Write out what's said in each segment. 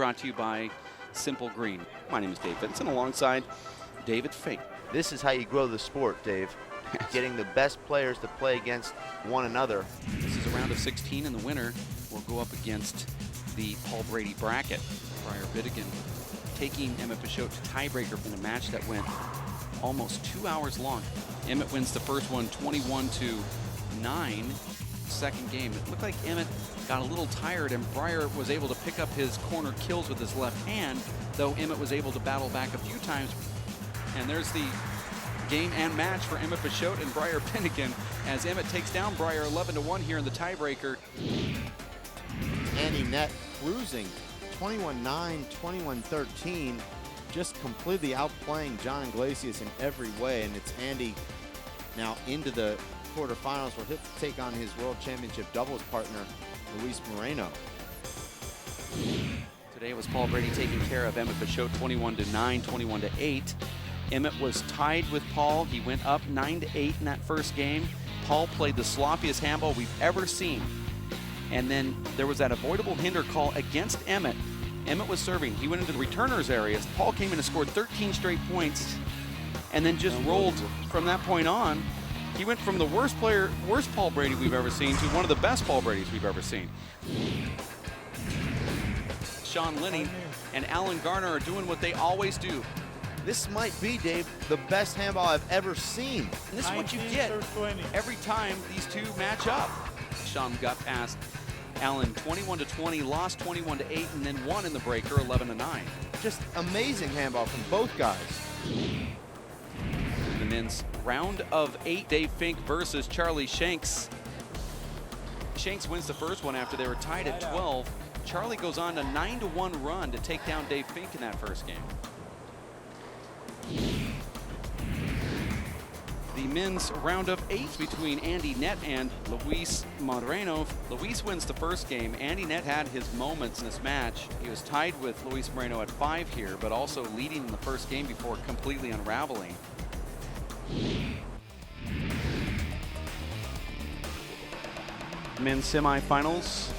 brought to you by Simple Green. My name is Dave Vincent alongside David Fink. This is how you grow the sport, Dave. Getting the best players to play against one another. This is a round of 16, and the winner will go up against the Paul Brady bracket. Briar Bidigan taking Emmett Peugeot to tiebreaker in a match that went almost 2 hours long. Emmett wins the first one 21-9. Second game, it looked like Emmett got a little tired, and Briar was able to pick up his corner kills with his left hand, though Emmett was able to battle back a few times. And there's the game and match for Emmett Peugeot and Briar Bidigan as Emmett takes down Briar 11-1 here in the tiebreaker. Andy Net cruising 21-9, 21-13, just completely outplaying John Iglesias in every way, and it's Andy now into the quarterfinals where he'll take on his world championship doubles partner, Luis Moreno. Today it was Paul Brady taking care of Emmett Peugeot 21-9, 21-8. Emmett was tied with Paul. He went up 9-8 in that first game. Paul played the sloppiest handball we've ever seen. And then there was that avoidable hinder call against Emmett. Emmett was serving. He went into the returners area. Paul came in and scored 13 straight points and then just rolled from that point on. He went from the worst Paul Brady we've ever seen to one of the best Paul Bradys we've ever seen. Sean Linning and Alan Garner are doing what they always do. This might be, Dave, the best handball I've ever seen. And this is what you get every time these two match up. Sean got past Allen 21-20, lost 21-8, and then won in the breaker 11-9. Just amazing handball from both guys. The men's round of 8, Dave Fink versus Charlie Shanks. Shanks wins the first one after they were tied at 12. Charlie goes on a 9-1 run to take down Dave Fink in that first game. The men's round of 8 between Andy Net and Luis Moreno. Luis wins the first game. Andy Net had his moments in this match. He was tied with Luis Moreno at 5 here, but also leading in the first game before completely unraveling. Men's semifinals,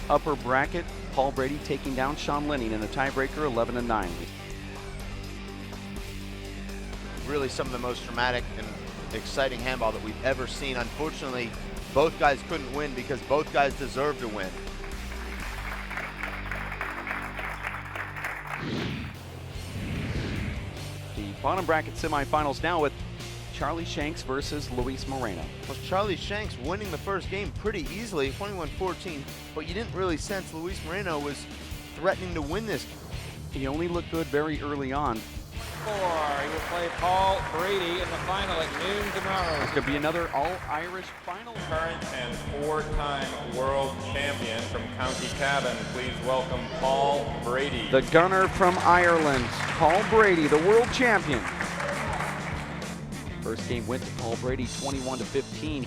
upper bracket, Paul Brady taking down Sean Linning in a tiebreaker 11-9. Really some of the most dramatic and exciting handball that we've ever seen. Unfortunately, both guys couldn't win because both guys deserve to win. The bottom bracket semifinals now with Charlie Shanks versus Luis Moreno. Was Charlie Shanks winning the first game pretty easily, 21-14, but you didn't really sense Luis Moreno was threatening to win this. He only looked good very early on. He will play Paul Brady in the final at noon tomorrow. This could be another all-Irish final. Current and 4-time world champion from County Cavan. Please welcome Paul Brady. The gunner from Ireland, Paul Brady, the world champion. First game went to Paul Brady 21-15.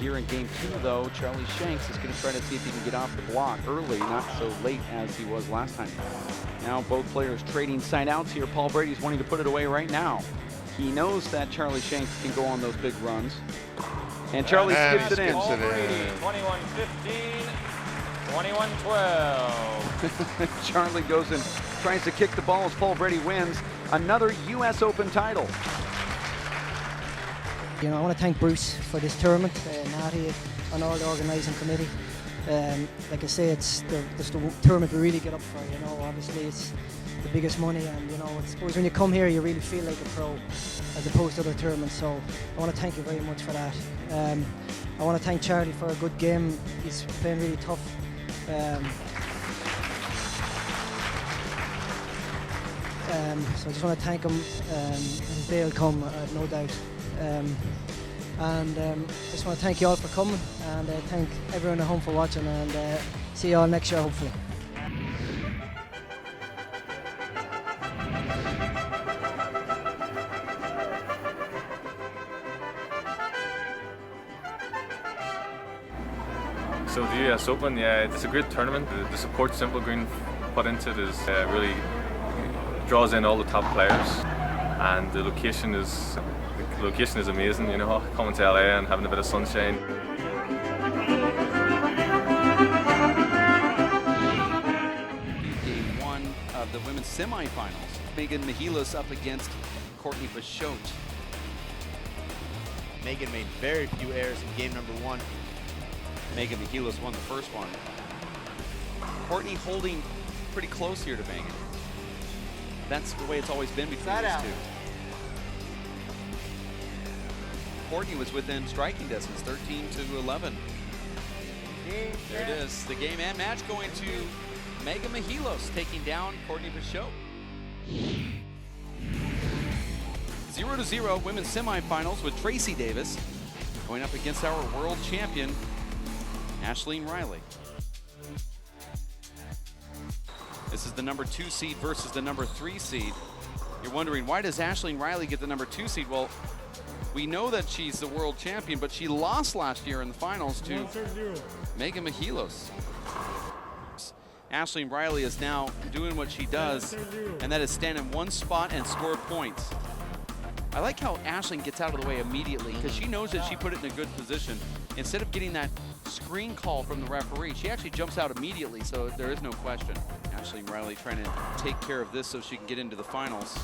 Here in game 2, though, Charlie Shanks is going to try to see if he can get off the block early, not so late as he was last time. Now both players trading side outs here. Paul Brady's wanting to put it away right now. He knows that Charlie Shanks can go on those big runs. And Charlie skips it in. Paul Brady, 21-15, 21-12. Charlie goes and tries to kick the ball as Paul Brady wins another U.S. Open title. You know, I want to thank Bruce for this tournament, Natty and all the organising committee. Like I say, it's the tournament we really get up for. You know, obviously it's the biggest money, and you know, I suppose when you come here, you really feel like a pro, as opposed to other tournaments. So I want to thank you very much for that. I want to thank Charlie for a good game. He's playing really tough. So I just want to thank him. His day will come, no doubt. I just want to thank you all for coming, and thank everyone at home for watching, and see you all next year, hopefully. So the US Open, yeah, it's a great tournament. The support Simple Green put into it is really draws in all the top players, and the location is amazing. You know, coming to LA and having a bit of sunshine. the women's semifinals. Megan Mihalis up against Courtney Bichotte. Megan made very few errors in game number 1. Megan Mihalis won the first one. Courtney holding pretty close here to Megan. That's the way it's always been between these two. Courtney was within striking distance, 13-11. There it is, the game and match going to Megan Mihalis taking down Courtney Bichotte. 0-0 women's semifinals with Tracy Davis going up against our world champion, Aisling Riley. This is the number 2 seed versus the number 3 seed. You're wondering, why does Aisling Riley get the number 2 seed? Well, we know that she's the world champion, but she lost last year in the finals to Megan Mihalis. Aisling Riley is now doing what she does, and that is stand in one spot and score points. I like how Aisling gets out of the way immediately because she knows that she put it in a good position. Instead of getting that screen call from the referee, she actually jumps out immediately, so there is no question. Aisling Riley trying to take care of this so she can get into the finals.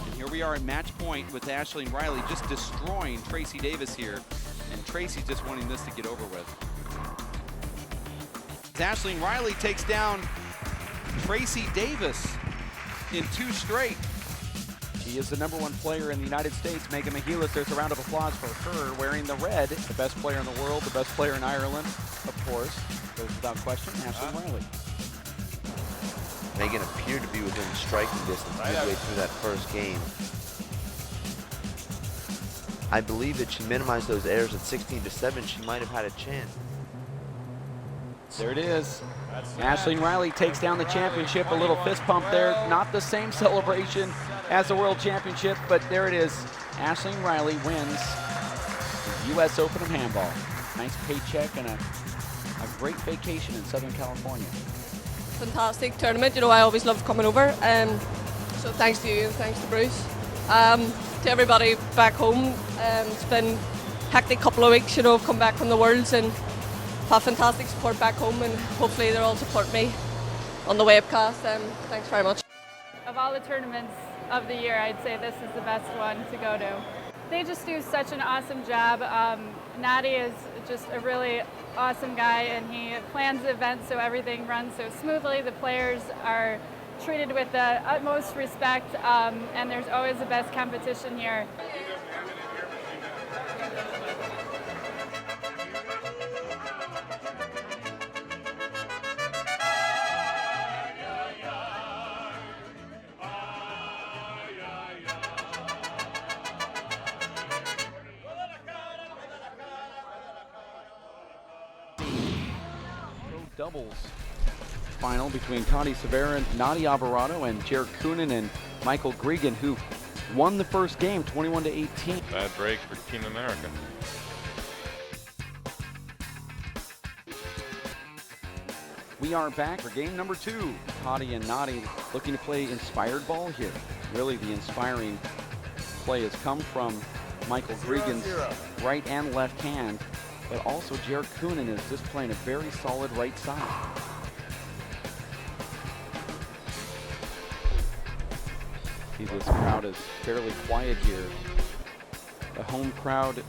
And here we are at match point with Aisling Riley just destroying Tracy Davis here, and Tracy just wanting this to get over with. Aisling Riley takes down Tracy Davis in 2 straight. She is the number 1 player in the United States. Megan Mihalis, there's a round of applause for her wearing the red. The best player in the world, the best player in Ireland, of course. Goes without question, Aisling Riley. Megan appeared to be within striking distance midway through that first game. I believe that she minimized those errors at 16-7. She might have had a chance. There it is. Aisling Riley takes down the championship. A little fist pump there. Not the same celebration as the World Championship, but there it is. Aisling Riley wins the U.S. Open of Handball. Nice paycheck and a great vacation in Southern California. Fantastic tournament. You know, I always love coming over. So thanks to you and thanks to Bruce. To everybody back home, it's been a hectic couple of weeks. You know, I've come back from the Worlds and have fantastic support back home, and hopefully they'll all support me on the webcast. Thanks very much. Of all the tournaments of the year, I'd say this is the best one to go to. They just do such an awesome job. Natty is just a really awesome guy, and he plans the event so everything runs so smoothly. The players are treated with the utmost respect, and there's always the best competition here. Doubles final between Tati Severa, Nadia Alvarado, and Jared Coonan and Michael Gregan, who won the first game 21-18. Bad break for Team America. We are back for game number 2. Tati and Nadi looking to play inspired ball here. Really, the inspiring play has come from Michael Gregan's right and left hand, but also Jared Coonan is just playing a very solid right side. See, this crowd is fairly quiet here. The home crowd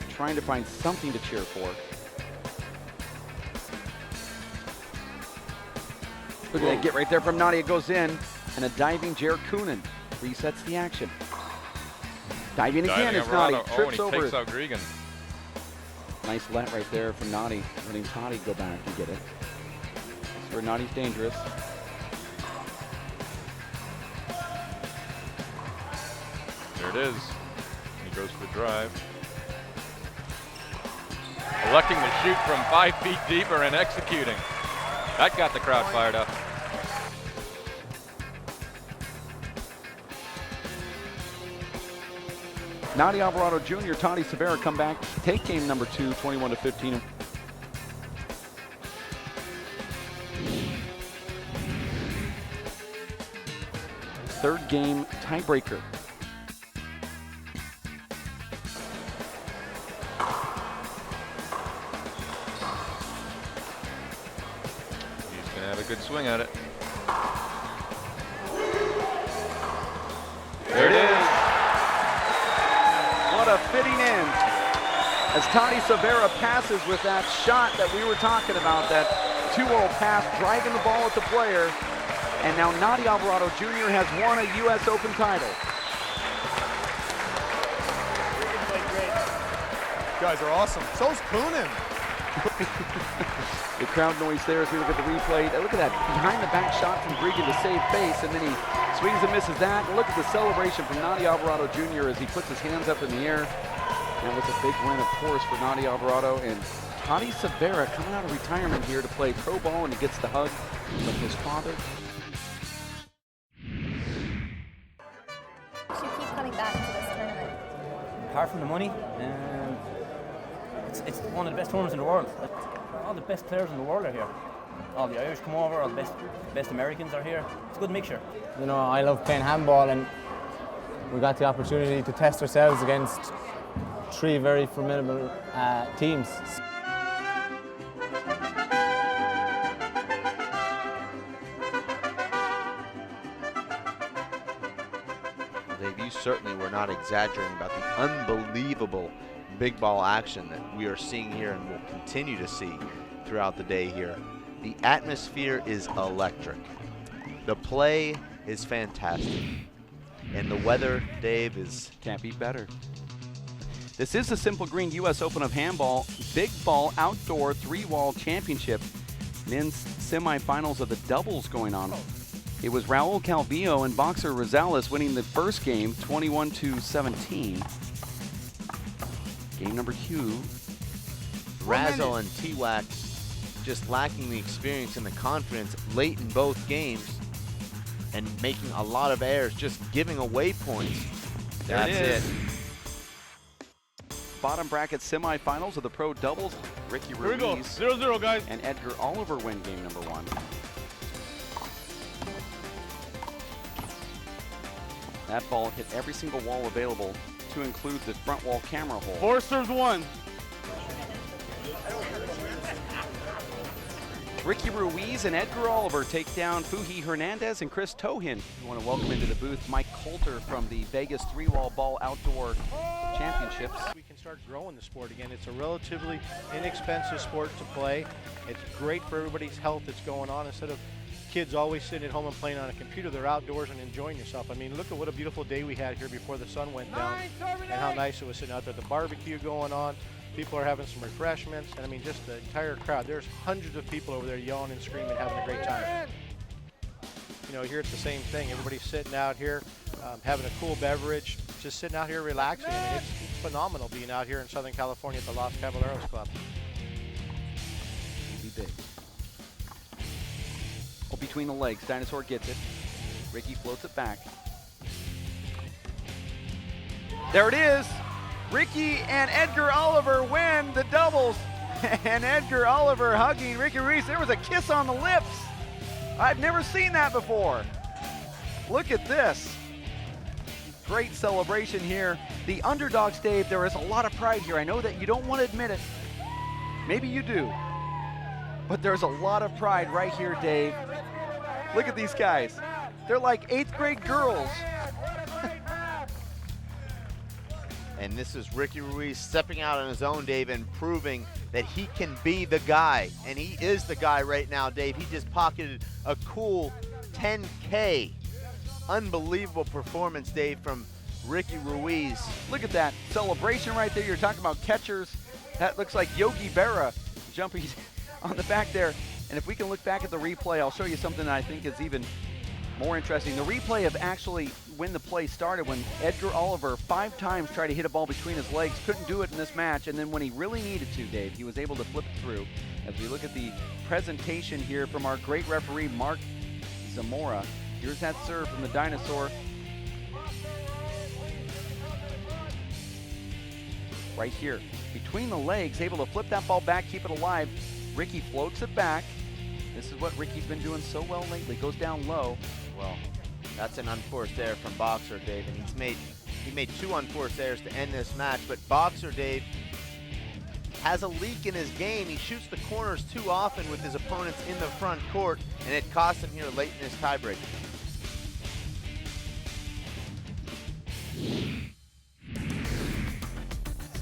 trying to find something to cheer for. Look at that get right there from Nadia, goes in, and a diving Jared Coonan resets the action. Diving again is Nadia, trips over. Takes out Gregan. Nice let right there from Nadia, letting Tati go back and get it. That's where Nadia's dangerous. There it is. He goes for the drive. Electing to shoot from 5 feet deeper and executing. That got the crowd fired up. Nadia Alvarado Jr., Tati Severa come back, take game number 2, 21-15. Third game tiebreaker. swing at it. There it is. What a fitting end. As Tani Severa passes with that shot that we were talking about, that 2-0 pass, driving the ball at the player. And now Nadi Alvarado Jr. has won a U.S. Open title. You guys are awesome. So's Poonen. The crowd noise there as we look at the replay. Look at that behind-the-back shot from Bregan to save face, and then he swings and misses that. And look at the celebration from Nadi Alvarado Jr. as he puts his hands up in the air. That was a big win, of course, for Nadi Alvarado. And Tani Severa coming out of retirement here to play pro ball, and he gets the hug from his father. You keep coming back to this tournament. Apart from the money, it's one of the best tournaments in the world. All the best players in the world are here. All the Irish come over, all the best Americans are here. It's a good mixture. You know, I love playing handball, and we got the opportunity to test ourselves against 3 very formidable teams. Dave, you certainly were not exaggerating about the unbelievable big ball action that we are seeing here and will continue to see throughout the day here. The atmosphere is electric. The play is fantastic. And the weather, Dave, is... Can't be better. This is the Simple Green U.S. Open of Handball Big Ball Outdoor 3-Wall Championship. Men's semifinals of the doubles going on. It was Raul Calvillo and boxer Rosales winning the first game 21-17. Game number 2. Razzle and T-Wack just lacking the experience and the confidence late in both games and making a lot of errors, just giving away points. That's it. Bottom bracket semifinals of the pro doubles. Ricky Ruiz. Here we go. 0-0, guys. And Edgar Oliver win game number 1. That ball hit every single wall available, to include the front wall camera hole. 4 serves 1. Ricky Ruiz and Edgar Oliver take down Fuhi Hernandez and Chris Tohin. We want to welcome into the booth Mike Coulter from the Vegas 3-Wall Ball Outdoor Championships. We can start growing the sport again. It's a relatively inexpensive sport to play. It's great for everybody's health that's going on. Instead of kids always sitting at home and playing on a computer, they're outdoors and enjoying yourself. I mean, look at what a beautiful day we had here before the sun went down, and how nice it was sitting out there. The barbecue going on. People are having some refreshments, and I mean, just the entire crowd. There's hundreds of people over there yelling and screaming, having a great time. You know, here it's the same thing. Everybody's sitting out here, having a cool beverage, just sitting out here relaxing. I mean, it's phenomenal being out here in Southern California at the Los Caballeros Club. Be big. Oh, between the legs, Dinosaur gets it. Ricky floats it back. There it is. Ricky and Edgar Oliver win the doubles. And Edgar Oliver hugging Ricky Ruiz. There was a kiss on the lips. I've never seen that before. Look at this. Great celebration here. The underdogs, Dave, there is a lot of pride here. I know that you don't want to admit it. Maybe you do. But there's a lot of pride right here, Dave. Look at these guys. They're like 8th grade girls. And this is Ricky Ruiz stepping out on his own, Dave, and proving that he can be the guy. And he is the guy right now, Dave. He just pocketed a cool 10K. Unbelievable performance, Dave, from Ricky Ruiz. Look at that celebration right there. You're talking about catchers. That looks like Yogi Berra jumping on the back there. And if we can look back at the replay, I'll show you something that I think is even more interesting. The replay of actually when the play started, when Edgar Oliver 5 times tried to hit a ball between his legs, couldn't do it in this match, and then when he really needed to, Dave, he was able to flip it through. As we look at the presentation here from our great referee, Mark Zamora. Here's that serve from the Dinosaur. Right here, between the legs, able to flip that ball back, keep it alive. Ricky floats it back. This is what Ricky's been doing so well lately. Goes down low. Well, that's an unforced error from Boxer, Dave, and he made 2 unforced errors to end this match. But Boxer, Dave, has a leak in his game. He shoots the corners too often with his opponents in the front court, and it cost him here late in his tiebreak.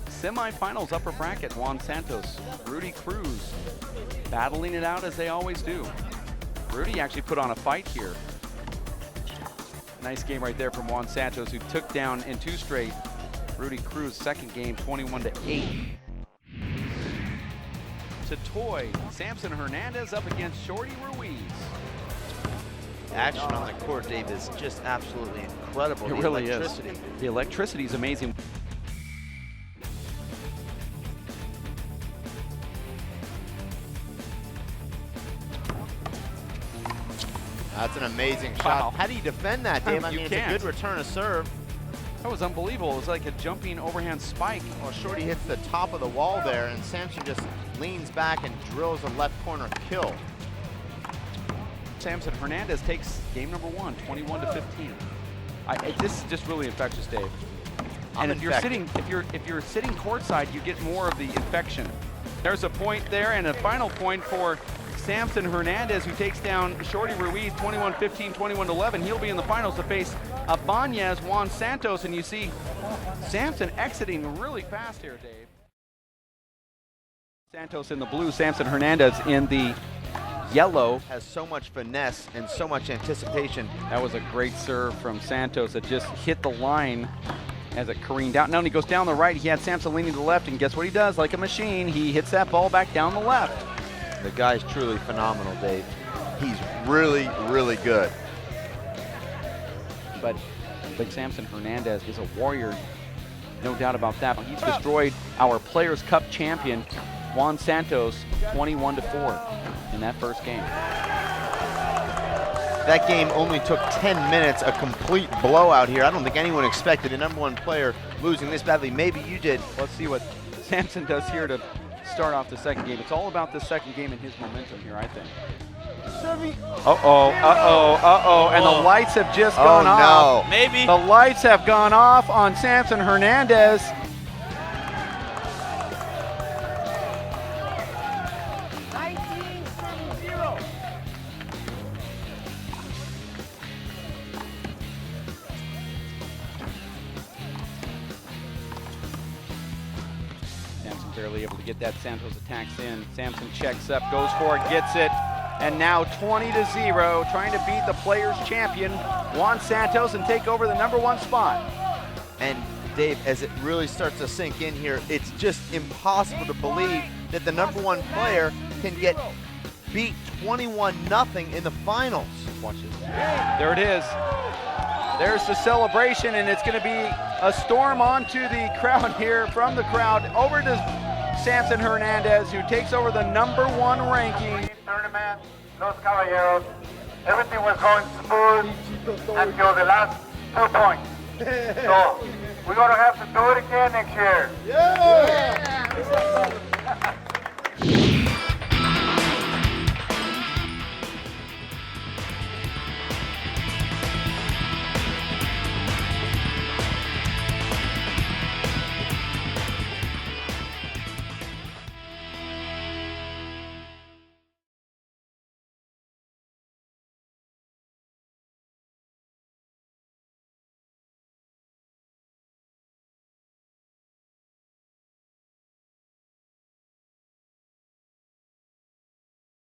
Semifinals upper bracket, Juan Santos, Rudy Cruz, battling it out as they always do. Rudy actually put on a fight here. Nice game right there from Juan Santos, who took down in 2 straight Rudy Cruz, second game, 21-8. To Toy, Samson Hernandez up against Shorty Ruiz. Action on the court, Dave, is just absolutely incredible. It really is. The electricity is amazing. That's an amazing shot. Wow. How do you defend that, Dave? I You mean, it's can't. a good return of serve. That was unbelievable. It was like a jumping overhand spike. Well, Shorty hits the top of the wall there, and Samson just leans back and drills a left corner kill. Samson Hernandez takes game number 1, 21-15. This is just really infectious, Dave. And if you're sitting courtside, you get more of the infection. There's a point there, and a final point for Samson Hernandez, who takes down Shorty Ruiz 21-15, 21-11. He'll be in the finals to face Abanez Juan Santos, and you see Samson exiting really fast here, Dave. Santos in the blue, Samson Hernandez in the yellow. Has so much finesse and so much anticipation. That was a great serve from Santos that just hit the line as it careened out. Now when he goes down the right, he had Samson leaning to the left, and guess what he does? Like a machine, he hits that ball back down the left. The guy's truly phenomenal, Dave. He's really, really good. But Samson Hernandez is a warrior, no doubt about that. He's destroyed our Players' Cup champion, Juan Santos, 21-4 in that first game. That game only took 10 minutes, a complete blowout here. I don't think anyone expected a #1 player losing this badly. Maybe you did. Let's see what Samson does here to start off the second game. It's all about the second game and his momentum here, I think. And the lights have just gone off. No. Maybe. The lights have gone off on Samson Hernandez. Samson barely able to get that. Santos attacks in. Samson checks up, goes for it, gets it. And now 20-0, trying to beat the Players' champion, Juan Santos, and take over the #1 spot. And Dave, as it really starts to sink in here, it's just impossible to believe that the #1 player can get beat 21-0 in the finals. Watch this. There it is. There's the celebration, and it's going to be a storm onto the crowd here, from the crowd over to Samson Hernandez, who takes over the #1 ranking. Tournament, Los Caballeros, everything was going smooth until the last 2 points. So we're going to have to do it again next year. Yeah!